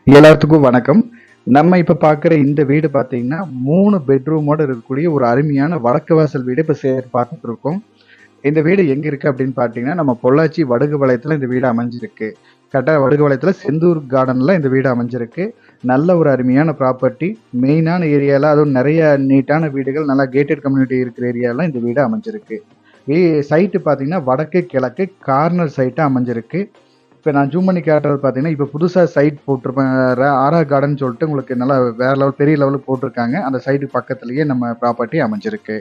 எல்லாத்துக்கும் வணக்கம். நம்ம இப்ப பார்க்குற இந்த வீடு பார்த்தீங்கன்னா, 3 பெட்ரூமோட இருக்கக்கூடிய ஒரு அருமையான வடக்கு வாசல் வீடு இப்ப பார்த்துட்டு இருக்கோம். இந்த வீடு எங்க இருக்கு அப்படின்னு பார்த்தீங்கன்னா, நம்ம பொள்ளாச்சி வடுகுபாளையத்துல இந்த வீடு அமைஞ்சிருக்கு. கரெக்ட்டா வடுகுபாளையத்துல செந்தூர் கார்டன்ல இந்த வீடு அமைஞ்சிருக்கு. நல்ல ஒரு அருமையான ப்ராப்பர்ட்டி. மெயினான ஏரியால அதுவும் நெறைய நீட்டான வீடுகள், நல்லா கேட்டட் கம்யூனிட்டி இருக்கிற ஏரியால இந்த வீடு அமைஞ்சிருக்கு. சைட்டு பார்த்தீங்கன்னா, வடக்கு கிழக்கு கார்னர் சைட்டா அமைஞ்சிருக்கு. இப்போ நான் ஜூம் பண்ணி காட்டுறது பார்த்தீங்கன்னா, இப்போ புதுசா சைட் போட்டிருப்பேன். ஆரா கார்டன் சொல்லிட்டு உங்களுக்கு நல்லா வேற லெவல் பெரிய லெவல்ல போட்டிருக்காங்க. அந்த சைட்டுக்கு பக்கத்திலேயே நம்ம ப்ராப்பர்ட்டி அமைஞ்சிருக்கு.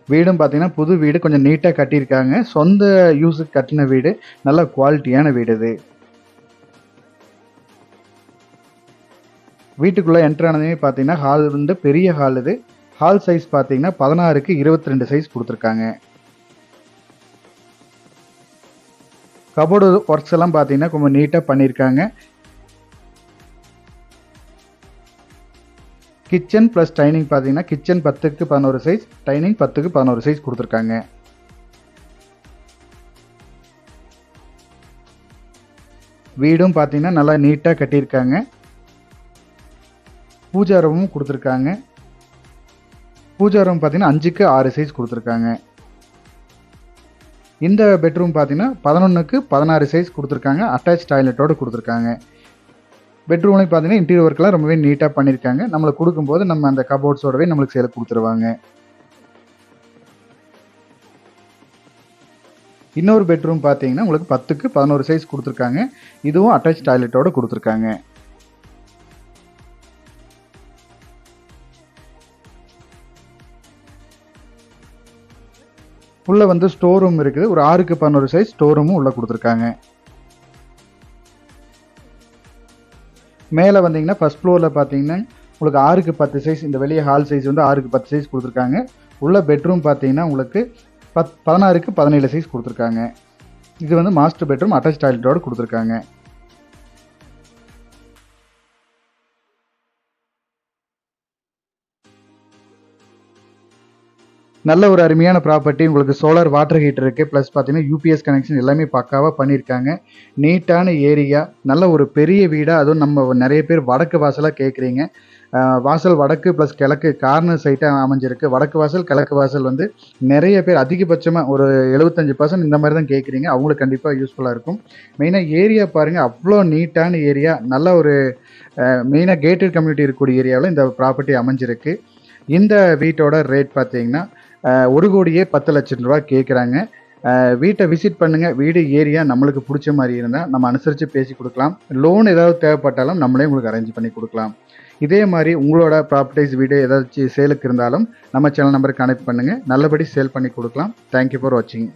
வீடும் பார்த்தீங்கன்னா, புது வீடு கொஞ்சம் நீட்டா கட்டியிருக்காங்க. சொந்த யூஸுக்கு கட்டின வீடு. நல்ல குவாலிட்டியான வீடு இது. வீட்டுக்குள்ள என்டர் ஆனதுமே பார்த்தீங்கன்னா, ஹால் வந்து பெரிய ஹால் இது. ஹால் சைஸ் பார்த்தீங்கன்னா, 16க்கு 22 சைஸ் குடுத்துருக்காங்க. கபோர்டு ஒர்க்ஸ் எல்லாம் பார்த்தீங்கன்னா, கொஞ்சம் நீட்டா பண்ணியிருக்காங்க. கிச்சன் ப்ளஸ் டைனிங் பார்த்தீங்கன்னா, கிச்சன் 10க்கு 11 சைஸ், டைனிங் 10க்கு 11 சைஸ் குடுத்துருக்காங்க. வீடும் பார்த்தீங்கன்னா, நல்லா நீட்டா கட்டியிருக்காங்க. பூஜா ரூமும் குடுத்துருக்காங்க. பூஜா ரூம் பார்த்தீங்கன்னா, 5க்கு 6 சைஸ் குடுத்துருக்காங்க. இந்த பெட்ரூம் பார்த்தீங்கன்னா, 11க்கு 16 சைஸ் குடுத்துருக்காங்க. அட்டாச் டாய்லெட்டோட குடுத்துருக்காங்க. பெட்ரூம்லையும் பார்த்தீங்கன்னா, இன்டீரியர் ஒர்க்லாம் ரொம்பவே நீட்டா பண்ணியிருக்காங்க. நம்மளுக்கு குடுக்கும்போது நம்ம அந்த கபோர்ட்ஸோடவே நம்மளுக்கு சேலுக்கு குடுத்துருவாங்க. இன்னொரு பெட்ரூம் பார்த்தீங்கன்னா, உங்களுக்கு 10க்கு 11 சைஸ் குடுத்துருக்காங்க. இதுவும் அட்டாச் டாய்லெட்டோட குடுத்துருக்காங்க. உள்ள வந்து ஸ்டோர் ரூம் இருக்குது. ஒரு 6க்கு 11 சைஸ் ஸ்டோர் ரூமும் உள்ள குடுத்துருக்காங்க. மேல வந்தீங்கன்னா, ஃபர்ஸ்ட் ஃப்ளோர்ல பார்த்தீங்கன்னா, உங்களுக்கு 6க்கு 10 சைஸ் இந்த வெளிய ஹால் சைஸ் வந்து 6க்கு 10 சைஸ் குடுத்துருக்காங்க. உள்ள பெட்ரூம் பார்த்தீங்கன்னா, உங்களுக்கு 16க்கு 17 சைஸ் குடுத்துருக்காங்க. இது வந்து மாஸ்டர் பெட்ரூம் அட்டாச் டாய்லெட்டோட குடுத்துருக்காங்க. நல்ல ஒரு அருமையான ப்ராப்பர்ட்டி. உங்களுக்கு சோலார் வாட்டர் ஹீட்டர் இருக்கு. ப்ளஸ் பார்த்தீங்கன்னா, யூபிஎஸ் கனெக்ஷன் எல்லாமே பக்காவா பண்ணியிருக்காங்க. நீட்டான ஏரியா. நல்ல ஒரு பெரிய வீடா, அதுவும் நம்ம நெறைய பேர் வடக்கு வாசலா கேட்குறீங்க. வாசல் வடக்கு ப்ளஸ் கிழக்கு கார்னர் சைட்டா அமைஞ்சிருக்கு. வடக்கு வாசல், கிழக்கு வாசல் வந்து நெறைய பேர் அதிகபட்சமா ஒரு 75% இந்த மாரி தான் கேட்குறீங்க. அவங்களுக்கு கண்டிப்பா யூஸ்ஃபுல்லா இருக்கும். மெயினா ஏரியா பாருங்க. அவ்ளோ நீட்டான ஏரியா. நல்ல ஒரு மெயினா கேட்டட் கம்யூனிட்டி இருக்கக்கூடிய ஏரியாவுல இந்த ப்ராப்பர்ட்டி அமைஞ்சிருக்கு. இந்த வீட்டோட ரேட் பார்த்தீங்கன்னா, 1,10,00,000 ரூபா கேட்குறாங்க. வீட்டை விசிட் பண்ணுங்க. வீடு ஏரியா நம்மளுக்கு பிடிச்ச மாரி இருந்தா, நம்ம அனுசரிச்சு பேசி குடுக்கலாம். லோன் ஏதாவது தேவைப்பட்டாலும் நம்மளே உங்களுக்கு அரேஞ்ச் பண்ணி குடுக்கலாம். இதே மாரி உங்களோட ப்ராப்பர்ட்டீஸ் வீடு ஏதாச்சும் சேலுக்கு இருந்தாலும், நம்ம சேனல் நம்பருக்கு கனெக்ட் பண்ணுங்க. நல்லபடி சேல் பண்ணி குடுக்கலாம். தேங்க் யூ ஃபார் வாட்சிங்.